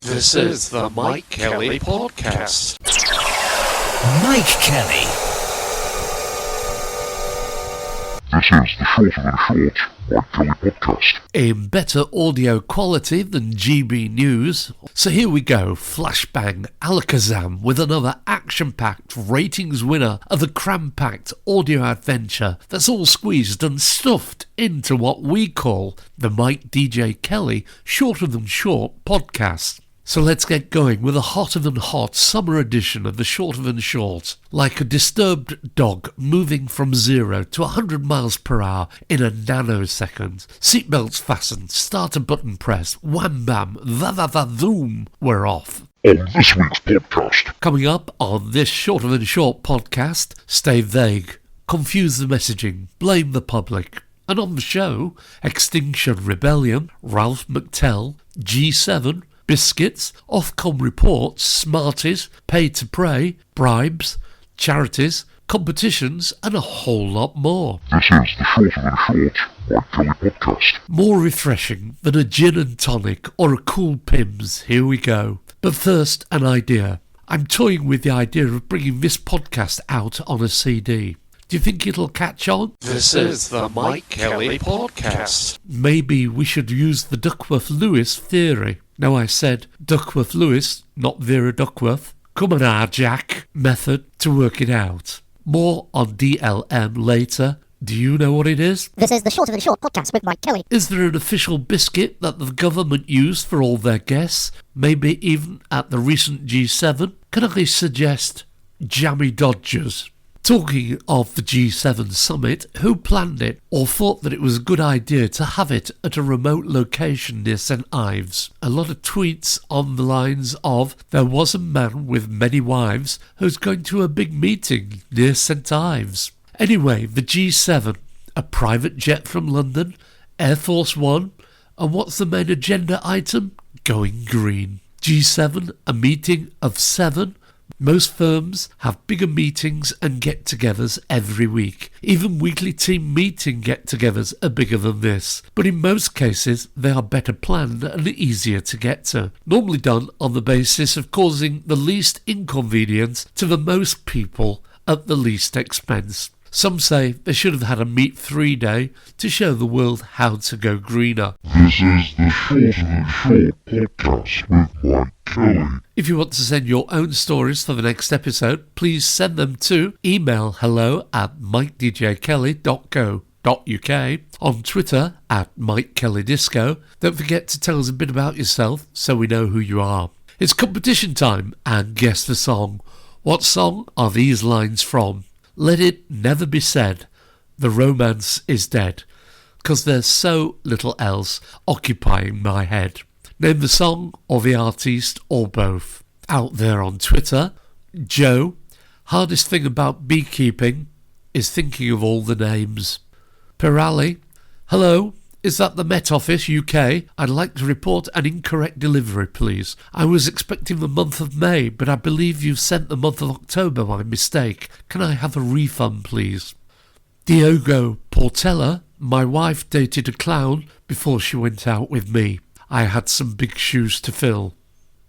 This is the Mike Kelly Podcast. Mike Kelly. This is the Shorter Than Short Mike Kelly Podcast. In better audio quality than GB News. So here we go, flashbang alakazam with another action-packed ratings winner of the cram-packed audio adventure that's all squeezed and stuffed into what we call the MIKEDJKELLY Shorter Than Short Podcast. So let's get going with a hotter than hot summer edition of the Shorter Than Short. Like a disturbed dog moving from 0 to 100 miles per hour in a nanosecond. Seatbelts fastened, starter button pressed, wham bam, va-va-va-zoom, we're off. On this week's podcast. Coming up on this Shorter Than Short podcast, stay vague, confuse the messaging, blame the public. And on the show, Extinction Rebellion, Ralph McTell, G7, Biscuits, Ofcom reports, Smarties, Pay to Pray, Bribes, Charities, competitions, and a whole lot more. This is the Shorter Than Short Mike Kelly Podcast. More refreshing than a gin and tonic or a cool Pimm's. Here we go. But first, an idea. I'm toying with the idea of bringing this podcast out on a CD. Do you think it'll catch on? This is the Mike Kelly Podcast. Maybe we should use the Duckworth-Lewis theory. No, I said Duckworth-Lewis, not Vera Duckworth. Come on now, Jack. Method to work it out. More on DLM later. Do you know what it is? This is the Shorter Than Short Podcast with Mike Kelly. Is there an official biscuit that the government used for all their guests? Maybe even at the recent G7? Can I suggest Jammy Dodgers? Talking of the G7 summit, who planned it or thought that it was a good idea to have it at a remote location near St Ives? A lot of tweets on the lines of, there was a man with many wives who's going to a big meeting near St Ives. Anyway, the G7, a private jet from London, Air Force One, and what's the main agenda item? Going green. G7, a meeting of 7. Most firms have bigger meetings and get-togethers every week. Even weekly team meeting get-togethers are bigger than this. But in most cases, they are better planned and easier to get to. Normally done on the basis of causing the least inconvenience to the most people at the least expense. Some say they should have had a Meet 3 day to show the world how to go greener. This is the Shorter Than Short Podcast with Mike Kelly. If you want to send your own stories for the next episode, please send them to email hello@mikedjkelly.co.uk, on Twitter @MikeKellyDisco. Don't forget to tell us a bit about yourself so we know who you are. It's competition time and guess the song. What song are these lines from? Let it never be said, the romance is dead, 'cause there's so little else occupying my head. Name the song or the artist or both. Out there on Twitter, Joe, hardest thing about beekeeping is thinking of all the names. Pirali, hello, is that the Met Office, UK? I'd like to report an incorrect delivery, please. I was expecting the month of May, but I believe you've sent the month of October by mistake. Can I have a refund, please? Diogo Portella, my wife dated a clown before she went out with me. I had some big shoes to fill.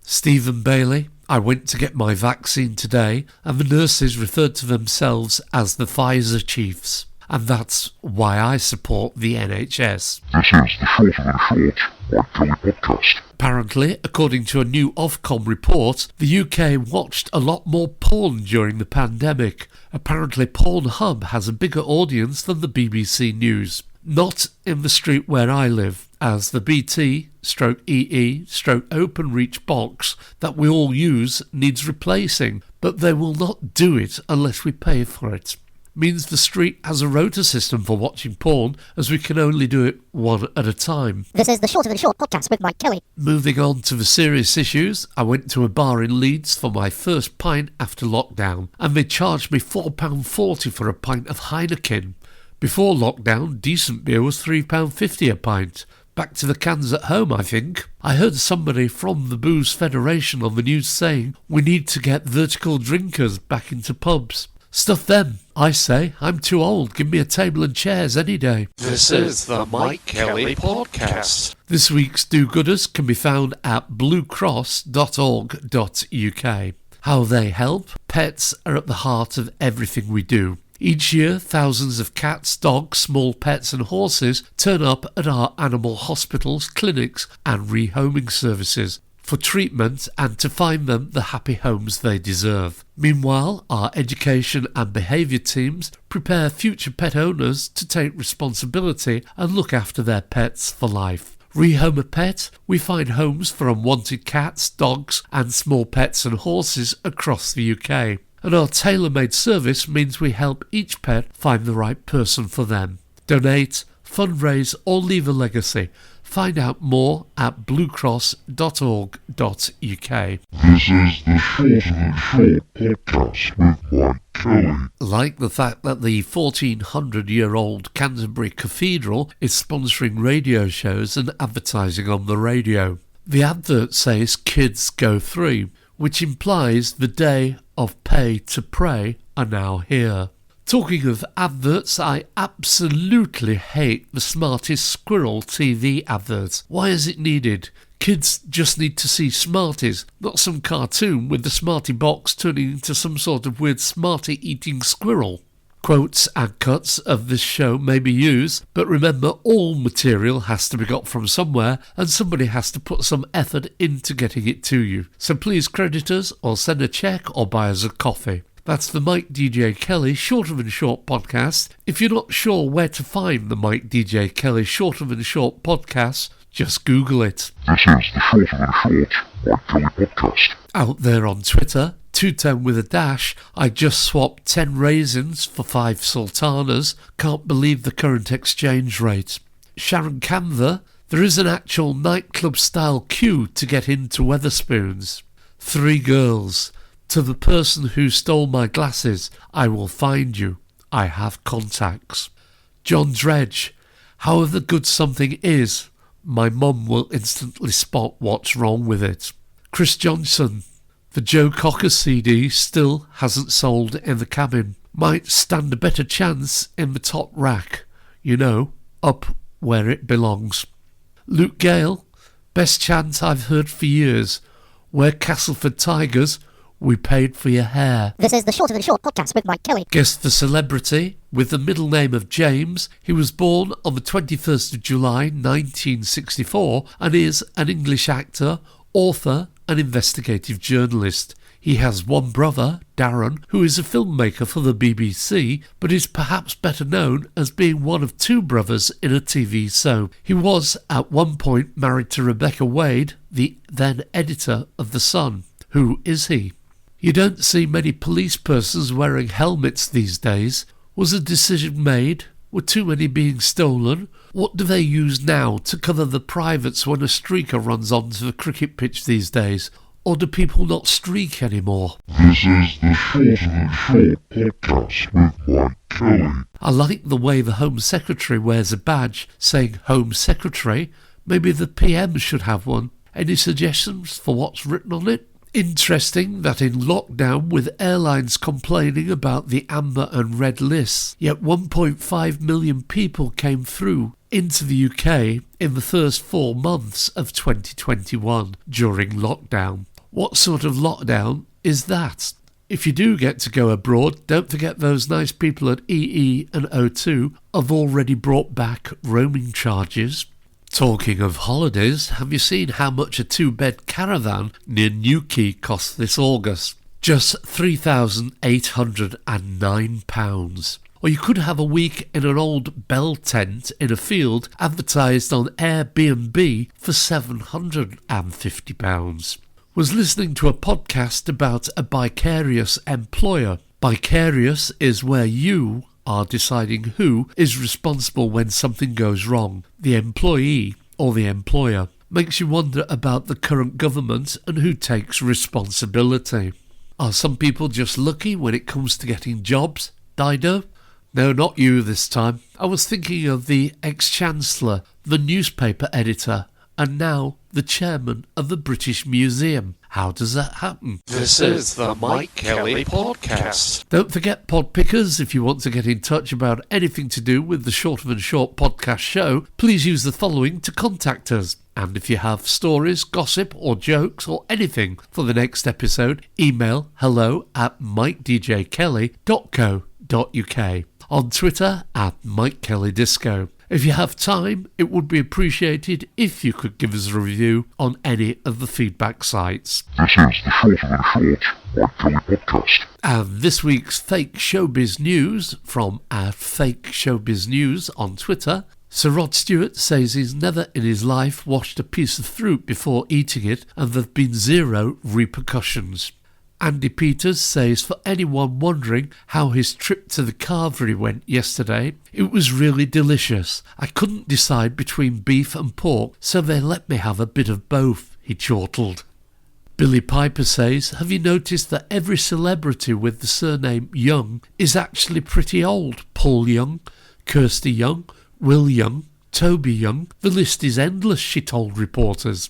Stephen Bailey, I went to get my vaccine today, and the nurses referred to themselves as the Pfizer Chiefs. And that's why I support the NHS. This is the Shorter Than Short Mike Kelly Podcast. Apparently, according to a new Ofcom report, the UK watched a lot more porn during the pandemic. Apparently, Pornhub has a bigger audience than the BBC News. Not in the street where I live, as the BT/EE/OpenReach box that we all use needs replacing, but they will not do it unless we pay for it. Means the street has a rota system for watching porn, as we can only do it one at a time. This is the Shorter Than Short Podcast with Mike Kelly. Moving on to the serious issues, I went to a bar in Leeds for my first pint after lockdown, and they charged me £4.40 for a pint of Heineken. Before lockdown, decent beer was £3.50 a pint. Back to the cans at home, I think. I heard somebody from the Booze Federation on the news saying we need to get vertical drinkers back into pubs. Stuff them, I say. I'm too old. Give me a table and chairs any day. This is the Mike Kelly Podcast. This week's do-gooders can be found at bluecross.org.uk. How they help? Pets are at the heart of everything we do. Each year, thousands of cats, dogs, small pets and horses turn up at our animal hospitals, clinics and rehoming services for treatment and to find them the happy homes they deserve. Meanwhile, our education and behaviour teams prepare future pet owners to take responsibility and look after their pets for life. Rehome a pet, we find homes for unwanted cats, dogs and small pets and horses across the UK. And our tailor-made service means we help each pet find the right person for them. Donate, fundraise or leave a legacy. Find out more at bluecross.org.uk. This is the Shorter Than Short podcast with Mike Kelly. Like the fact that the 1400-year-old Canterbury Cathedral is sponsoring radio shows and advertising on the radio. The advert says kids go free, which implies the day of pay to pray are now here. Talking of adverts, I absolutely hate the Smarties Squirrel TV adverts. Why is it needed? Kids just need to see Smarties, not some cartoon with the Smartie box turning into some sort of weird Smartie eating squirrel. Quotes and cuts of this show may be used, but remember all material has to be got from somewhere and somebody has to put some effort into getting it to you. So please credit us or send a cheque or buy us a coffee. That's the Mike DJ Kelly Shorter Than Short podcast. If you're not sure where to find the Mike DJ Kelly Shorter Than Short podcast, just Google it. This is the Shorter Than Short Mike Kelly podcast. Out there on Twitter, 210 with a dash, I just swapped 10 raisins for 5 sultanas. Can't believe the current exchange rate. Sharon Camver, there is an actual nightclub style queue to get into Wetherspoons. 3 girls. To the person who stole my glasses, I will find you. I have contacts. John Dredge, however good something is, my mum will instantly spot what's wrong with it. Chris Johnson, the Joe Cocker CD still hasn't sold in the cabin. Might stand a better chance in the top rack. You know, up where it belongs. Luke Gale, best chant I've heard for years. We're Castleford Tigers. We paid for your hair. This is the Shorter Than Short podcast with Mike Kelly. Guess the celebrity with the middle name of James. He was born on the 21st of July 1964 and is an English actor, author and investigative journalist. He has one brother, Darren, who is a filmmaker for the BBC, but is perhaps better known as being one of 2 brothers in a TV soap. He was at one point married to Rebecca Wade, the then editor of The Sun. Who is he? You don't see many police persons wearing helmets these days. Was a decision made? Were too many being stolen? What do they use now to cover the privates when a streaker runs onto the cricket pitch these days? Or do people not streak anymore? This is the Shorter Than Short podcast with Mike Kelly. I like the way the Home Secretary wears a badge saying Home Secretary. Maybe the PM should have one. Any suggestions for what's written on it? Interesting that in lockdown, with airlines complaining about the amber and red lists, yet 1.5 million people came through into the UK in the first 4 months of 2021 during lockdown. What sort of lockdown is that? If you do get to go abroad, don't forget those nice people at EE and O2 have already brought back roaming charges. Talking of holidays, have you seen how much a 2-bed caravan near Newquay cost this August? Just £3,809. Or you could have a week in an old bell tent in a field advertised on Airbnb for £750. Was listening to a podcast about a vicarious employer. Vicarious is where you are deciding who is responsible when something goes wrong, the employee or the employer. Makes you wonder about the current government and who takes responsibility. Are some people just lucky when it comes to getting jobs, Dido? No, not you this time. I was thinking of the ex-chancellor, the newspaper editor, and now the chairman of the British Museum. How does that happen? This is the Mike Kelly Podcast. Don't forget, pod pickers, if you want to get in touch about anything to do with the Shorter Than Short podcast show, please use the following to contact us. And if you have stories, gossip or jokes or anything for the next episode, email hello@mikedjkelly.co.uk. On Twitter @MikeKellyDisco. If you have time, it would be appreciated if you could give us a review on any of the feedback sites. This is the Shorter Than Short Mike Kelly Podcast. And this week's fake showbiz news from @Fake Showbiz News on Twitter. Sir Rod Stewart says he's never in his life washed a piece of fruit before eating it, and there have been zero repercussions. Andy Peters says for anyone wondering how his trip to the carvery went yesterday, it was really delicious. I couldn't decide between beef and pork, so they let me have a bit of both, he chortled. Billy Piper says, have you noticed that every celebrity with the surname Young is actually pretty old? Paul Young, Kirsty Young, Will Young, Toby Young. The list is endless, she told reporters.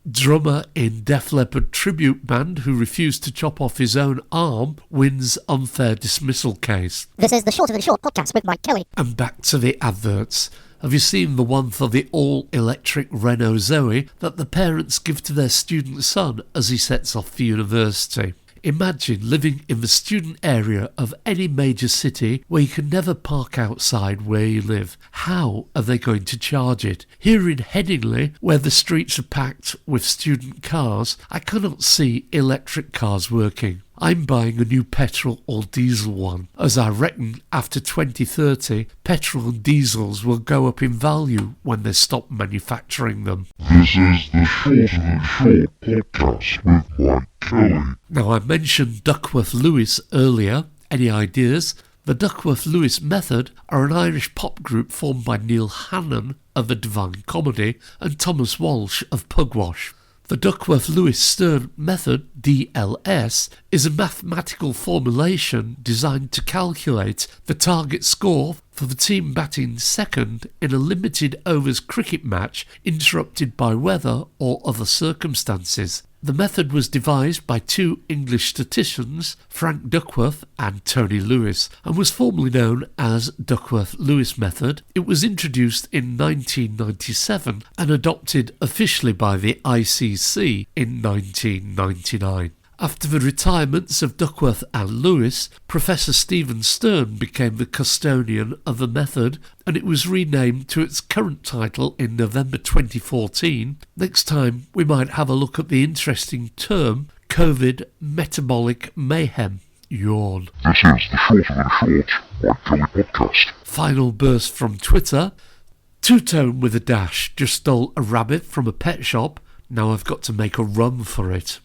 Drummer in Def Leppard tribute band who refused to chop off his own arm wins unfair dismissal case. This is the Shorter Than Short podcast with Mike Kelly. And back to the adverts. Have you seen the one for the all-electric Renault Zoe that the parents give to their student son as he sets off for university? Imagine living in the student area of any major city where you can never park outside where you live. How are they going to charge it? Here in Headingley, where the streets are packed with student cars, I cannot see electric cars working. I'm buying a new petrol or diesel one, as I reckon after 2030, petrol and diesels will go up in value when they stop manufacturing them. This is the Shorter Than Short Podcast with Mike Kelly. Now, I mentioned Duckworth-Lewis earlier. Any ideas? The Duckworth-Lewis Method are an Irish pop group formed by Neil Hannon of the Divine Comedy and Thomas Walsh of Pugwash. The Duckworth-Lewis-Stern method, DLS, is a mathematical formulation designed to calculate the target score for the team batting second in a limited overs cricket match interrupted by weather or other circumstances. The method was devised by two English statisticians, Frank Duckworth and Tony Lewis, and was formerly known as Duckworth-Lewis method. It was introduced in 1997 and adopted officially by the ICC in 1999. After the retirements of Duckworth and Lewis, Professor Stephen Stern became the custodian of the method, and it was renamed to its current title in November 2014. Next time, we might have a look at the interesting term COVID metabolic mayhem. Yawn. This is the Shorter Than Short Mike Kelly Podcast. Final burst from Twitter. Two-Tone with a dash just stole a rabbit from a pet shop. Now I've got to make a run for it.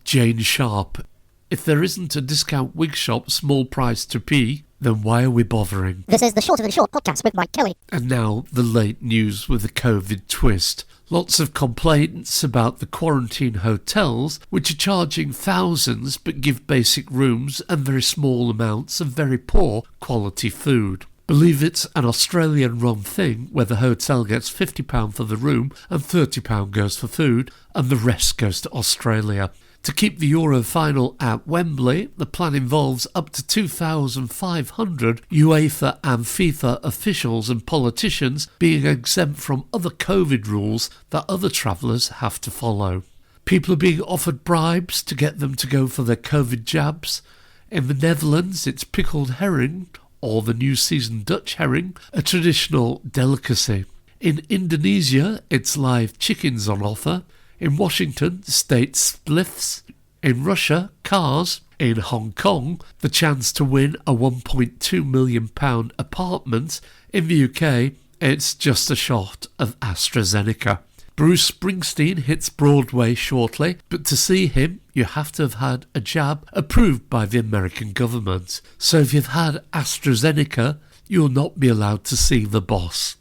Jane Sharp. If there isn't a discount wig shop small price to pee, then why are we bothering? This is the Shorter Than Short podcast with Mike Kelly. And now the late news with the COVID twist. Lots of complaints about the quarantine hotels, which are charging thousands but give basic rooms and very small amounts of very poor quality food. Believe it's an Australian-run thing where the hotel gets £50 for the room and £30 goes for food and the rest goes to Australia. To keep the Euro final at Wembley, the plan involves up to 2,500 UEFA and FIFA officials and politicians being exempt from other COVID rules that other travellers have to follow. People are being offered bribes to get them to go for their COVID jabs. In the Netherlands, it's pickled herring, or the new season Dutch herring, a traditional delicacy. In Indonesia, it's live chickens on offer. In Washington, state spliffs. In Russia, cars. In Hong Kong, the chance to win a £1.2 million apartment. In the UK, it's just a shot of AstraZeneca. Bruce Springsteen hits Broadway shortly, but to see him, you have to have had a jab approved by the American government. So if you've had AstraZeneca, you'll not be allowed to see the boss.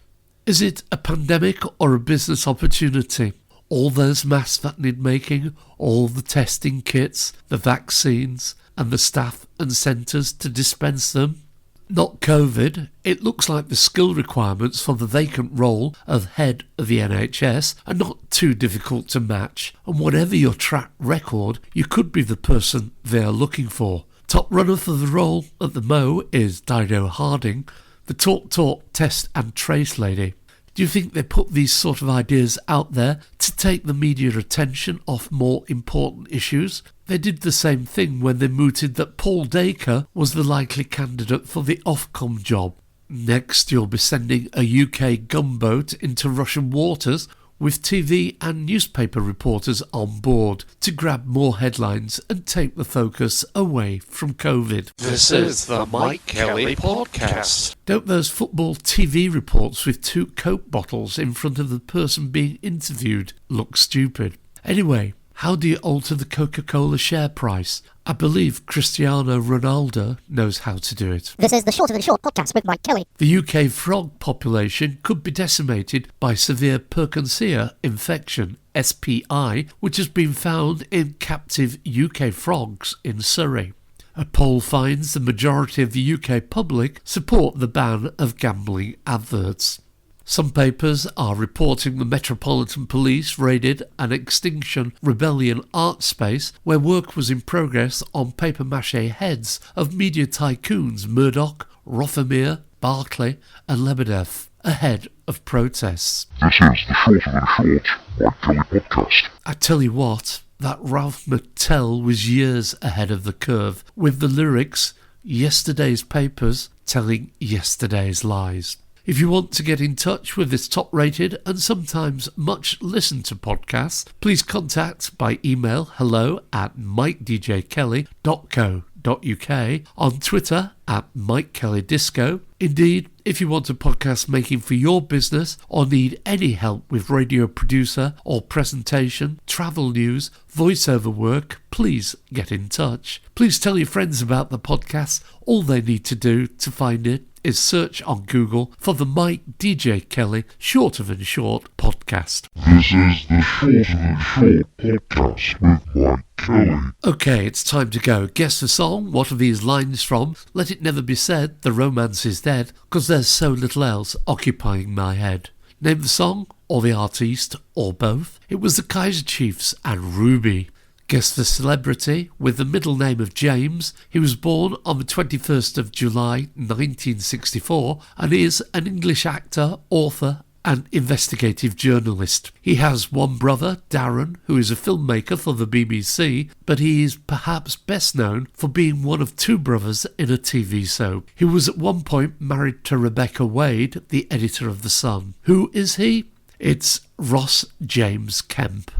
Is it a pandemic or a business opportunity? All those masks that need making, all the testing kits, the vaccines, and the staff and centres to dispense them? Not COVID. It looks like the skill requirements for the vacant role of head of the NHS are not too difficult to match, and whatever your track record, you could be the person they are looking for. Top runner for the role at the Mo is Dido Harding, the talk, test and trace lady. Do you think they put these sort of ideas out there to take the media attention off more important issues? They did the same thing when they mooted that Paul Dacre was the likely candidate for the Ofcom job. Next, you'll be sending a UK gunboat into Russian waters with TV and newspaper reporters on board to grab more headlines and take the focus away from COVID. This is the Mike Kelly Podcast. Don't those football TV reports with 2 Coke bottles in front of the person being interviewed look stupid? Anyway, how do you alter the Coca-Cola share price? I believe Cristiano Ronaldo knows how to do it. This is the Shorter Than Short podcast with Mike Kelly. The UK frog population could be decimated by severe Perkinsia infection, SPI, which has been found in captive UK frogs in Surrey. A poll finds the majority of the UK public support the ban of gambling adverts. Some papers are reporting the Metropolitan Police raided an Extinction Rebellion art space where work was in progress on papier-mâché heads of media tycoons Murdoch, Rothermere, Barclay and Lebedev ahead of protests. This is the Shorter Than Short Mike Kelly Podcast. I tell you what, that Ralph McTell was years ahead of the curve with the lyrics, yesterday's papers telling yesterday's lies. If you want to get in touch with this top-rated and sometimes much-listened-to podcast, please contact by email hello@mikedjkelly.co.uk, on Twitter @MikeKellyDisco. Indeed, if you want a podcast making for your business or need any help with radio producer or presentation, travel news, voiceover work, please get in touch. Please tell your friends about the podcast. All they need to do to find it is search on Google for the Mike DJ Kelly Shorter Than Short podcast. This is the Shorter Than Short Podcast with Mike Kelly. Okay, it's time to go. Guess the song. What are these lines from? Let it never be said the romance is dead, 'cause there's so little else occupying my head. Name the song, or the artiste, or both. It was the Kaiser Chiefs and Ruby. Guess the celebrity with the middle name of James. He was born on the 21st of July 1964 and is an English actor, author and investigative journalist. He has one brother, Darren, who is a filmmaker for the BBC, but he is perhaps best known for being one of 2 brothers in a TV soap. He was at one point married to Rebecca Wade, the editor of The Sun. Who is he? It's Ross James Kemp.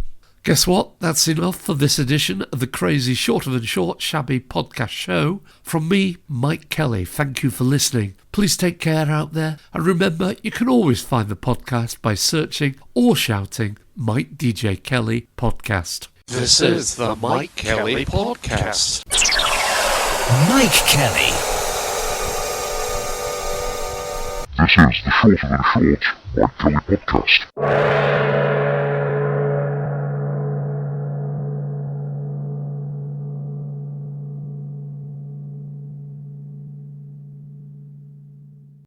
Guess what? That's enough for this edition of the crazy Shorter Than Short Shabby podcast show. From me, Mike Kelly, thank you for listening. Please take care out there, and remember, you can always find the podcast by searching or shouting Mike DJ Kelly Podcast. This is the Mike Kelly Podcast. Mike Kelly. This is the Shorter Than Short Mike Kelly Podcast.